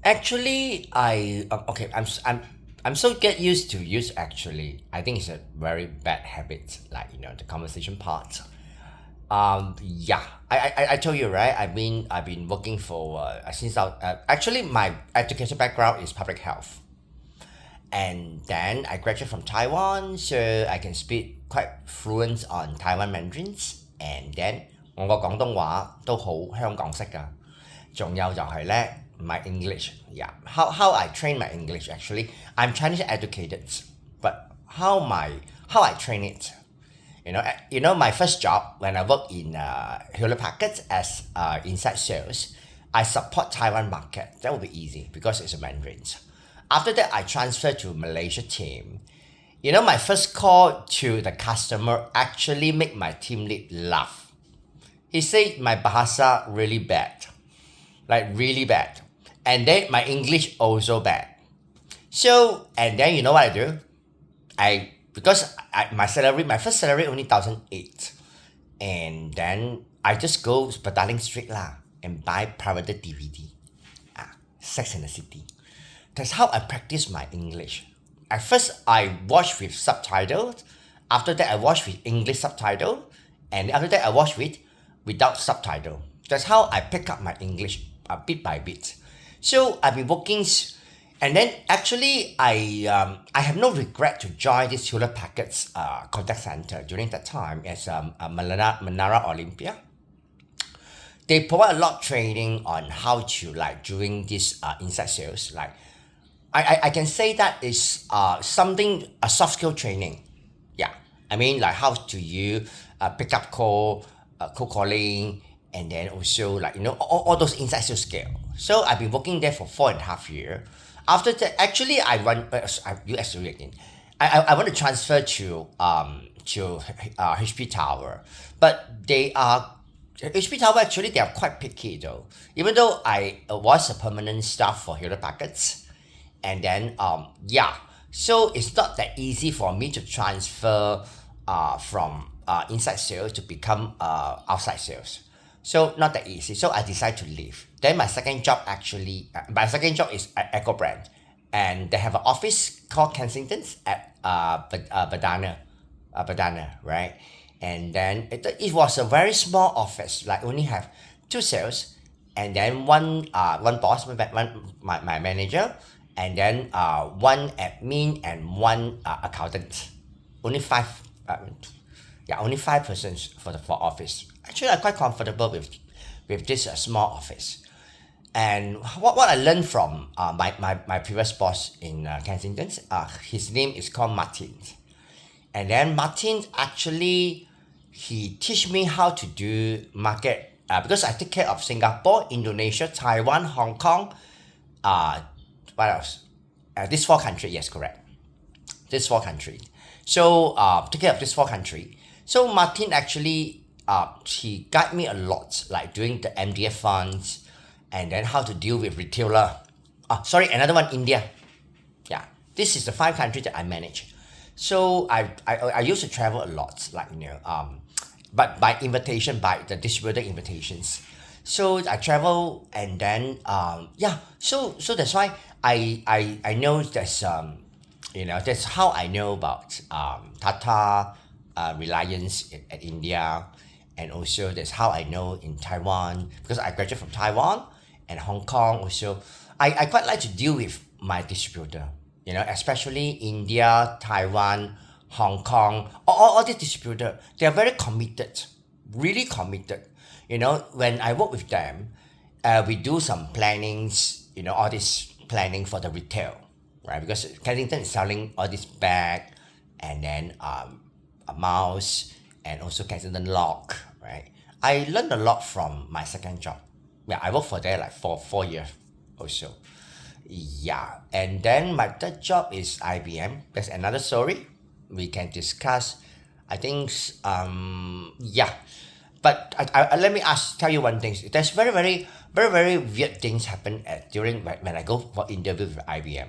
Actually, okay. I'm so get used to use actually. I think it's a very bad habit. Like the conversation part. Yeah. I told you right. I've been working for since actually my education background is public health, and then I graduated from Taiwan, so I can speak quite fluent on Taiwan Mandarins, and then 我個廣東話都好香港式㗎。仲有就係咧 my English, yeah. How I train my English actually. I'm Chinese educated, but how I train it. My first job when I work in Hewlett Packard as inside sales, I support Taiwan market. That would be easy because it's a Mandarin. After that, I transferred to Malaysia team. My first call to the customer actually make my team lead laugh. He said my bahasa really bad, like really bad, and then my English also bad. So and then you know what I do? My first salary only 1,008, and then I just go Petaling Street lah and buy private DVD, Sex and the City. That's how I practice my English. At first, I watch with subtitles. After that, I watch with English subtitle, and after that, I watch without subtitle. That's how I pick up my English bit by bit. So I've been working, and then actually I have no regret to join this Hewlett Packard's contact center during that time as Menara Olympia. They provide a lot of training on how to like doing this inside sales. Like I can say that is a soft skill training. Yeah, I mean like how to you pick up call, cold calling, and then also like all those inside sales skill. So I've been working there for 4.5 years. After that, actually I want US again. I want to transfer to HP Tower, but they are HP Tower actually they are quite picky though. Even though I was a permanent staff for Hewlett Packard's. And then yeah, so it's not that easy for me to transfer from inside sales to become outside sales. So not that easy. So I decided to leave. Then my second job is at Echo Brand, and they have an office called Kensington's at Badana, right? And then it was a very small office, like only have two sales, and then one boss, my manager, and then one admin and one accountant. Only only 5 persons for office. Actually, I'm quite comfortable with this small office. And what I learned from my previous boss in Kensington, his name is called Martin. And then Martin actually, he teach me how to do market because I take care of Singapore, Indonesia, Taiwan, Hong Kong, what else? These four countries, yes, correct. These four countries. So take care of these four countries. So Martin actually, he guide me a lot, like doing the MDF funds, and then how to deal with retailer. Another one, India. Yeah, this is the 5 countries that I manage. So I used to travel a lot, like but by invitation, by the distributor invitations. So I travel, and then yeah. So that's why I know that's that's how I know about Tata, Reliance at India, and also that's how I know in Taiwan because I graduated from Taiwan and Hong Kong also. I quite like to deal with my distributor, especially India, Taiwan, Hong Kong, all these distributors. They are very committed, really committed. When I work with them, we do some plannings, all this planning for the retail, right? Because Kensington is selling all this bag, and then a mouse, and also Kensington lock, right? I learned a lot from my second job. Yeah, I worked for there like for 4 years or so. Yeah, and then my third job is IBM. That's another story we can discuss. I think yeah, but let me tell you one thing. There's very very very very weird things happen during when I go for interview with IBM.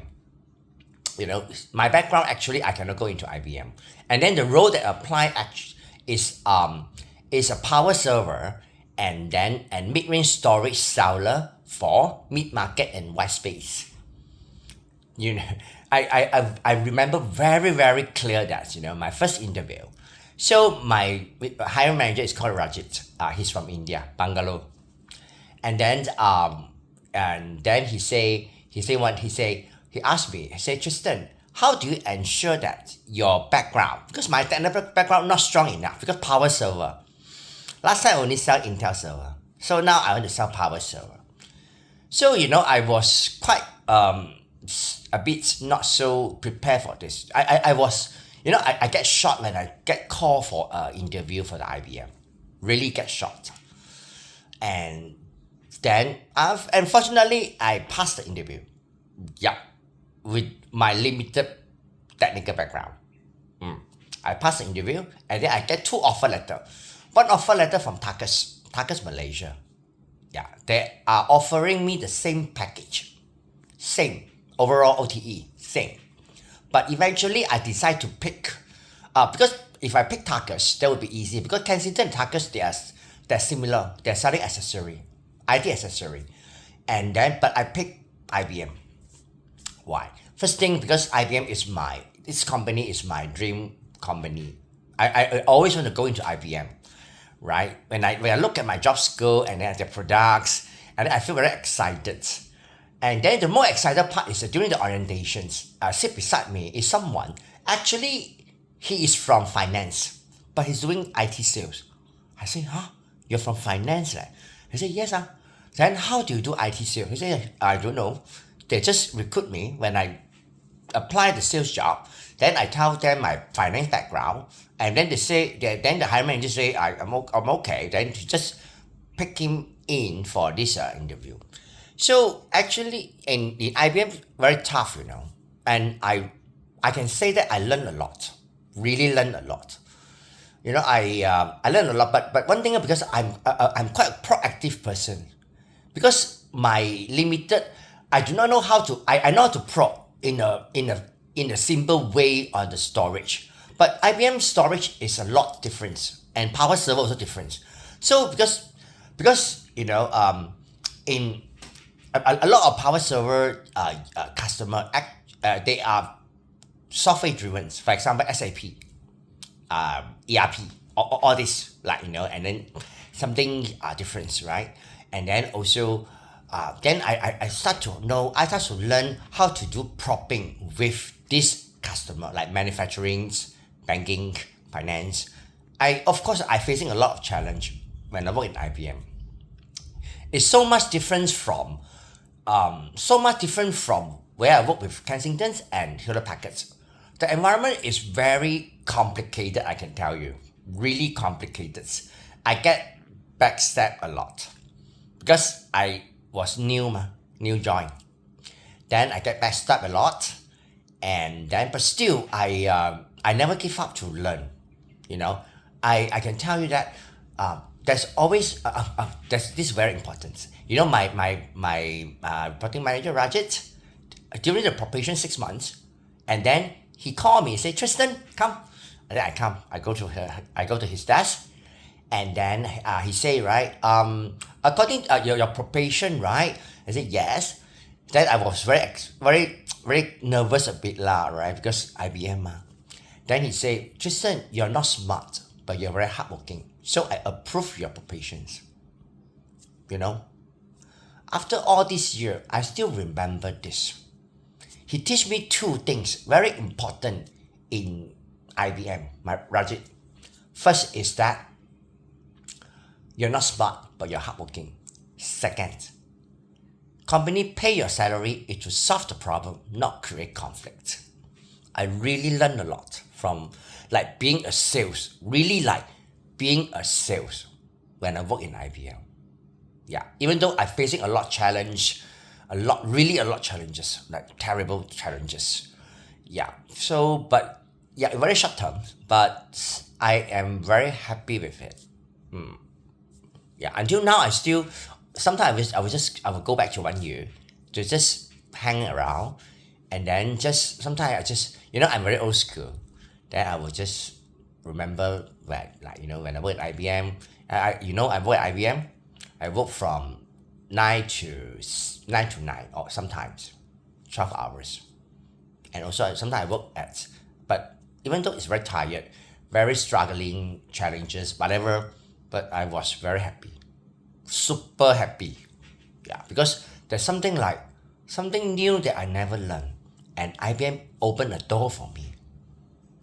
My background actually I cannot go into IBM, and then the role that I apply is a power server and mid-range storage seller for mid-market and white space. You know, I remember very, very clear that, my first interview. So my hiring manager is called Rajit. He's from India, Bangalore. And then he asked me, he said, Tristan, how do you ensure that your background, because my technical background not strong enough, because power server. Last time I only sell Intel server. So now I want to sell power server. So, I was quite a bit not so prepared for this. I was, I get shocked when I get called for an interview for the IBM. Really get shocked. And then, unfortunately, I passed the interview. Yeah, with my limited technical background. I passed the interview, and then I get 2 offer letters. One offer letter from Takas Malaysia. Yeah, they are offering me the same package. Same. Overall OTE, same. But eventually, I decide to pick, because if I pick Takas, that would be easy. Because Kensington and Takas, they're similar. They're selling accessory, IT accessory. But I pick IBM. Why? First thing, because IBM this company is my dream company. I always want to go into IBM, right? When I look at my job skill and then their products, and then I feel very excited. And then the more excited part is that during the orientations, sit beside me is someone, actually, he is from finance, but he's doing IT sales. I say, huh? You're from finance? Right? He said, yes. Then how do you do IT sales? He said, I don't know. They just recruit me when I apply the sales job. Then I tell them my finance background, and then then the hiring manager say I'm okay. Then to just pick him in for this interview. So actually, in IBM, very tough, and I can say that I learned a lot, really learned a lot. I learned a lot, but one thing, because I'm quite a proactive person, because my limited, I do not know how to. I know how to probe in a simple way on the storage, but IBM storage is a lot different, and power server also different. So because in a lot of power server customer they are software driven. For example, SAP, ERP, all this, and then something different, right? And then also, then I start to learn how to do propping with this customer, like manufacturing, banking, finance. Of course, I facing a lot of challenge when I work in IBM. It's so much different from where I work with Kensington and Hewlett Packard. The environment is very complicated, I can tell you. Really complicated. I get backstabbed a lot because I was new join. Then I get backstabbed a lot, but still I never give up to learn. I can tell you that there's always this is very important. My reporting manager Rajit, during the probation 6 months, and then he called me, say, Tristan, come. And then I come. I go to his desk, and then he say, right, according to your probation, right? I said yes. Then I was very nervous a bit lah, right? Because IBM. Then he say, Tristan, you're not smart, but you're very hardworking. So I approve your probations. After all this year, I still remember this. He teach me 2 things very important in IBM, my Rajit. First is that you're not smart, but you're hardworking. Second, company pay your salary is to solve the problem, not create conflict. I really learned a lot from being a sales, being a sales when I work in IBM. Yeah, even though I'm facing a lot challenge, really a lot challenges, terrible challenges. Yeah, but very short term, but I am very happy with it. Yeah, until now sometimes I will go back to 1 year to just hang around, and then sometimes I'm very old school. Then I will just remember that, when I work at IBM, I work at IBM. I work from 9 to 9, or sometimes 12 hours. And also sometimes I work at, but even though it's very tired, very struggling challenges, whatever, but I was very happy, super happy. Yeah, because there's something new that I never learned, and IBM opened a door for me.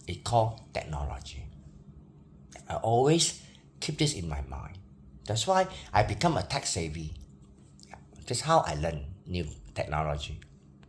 It called technology. I always keep this in my mind. That's why I become a tech savvy. Yeah, that's how I learn new technology.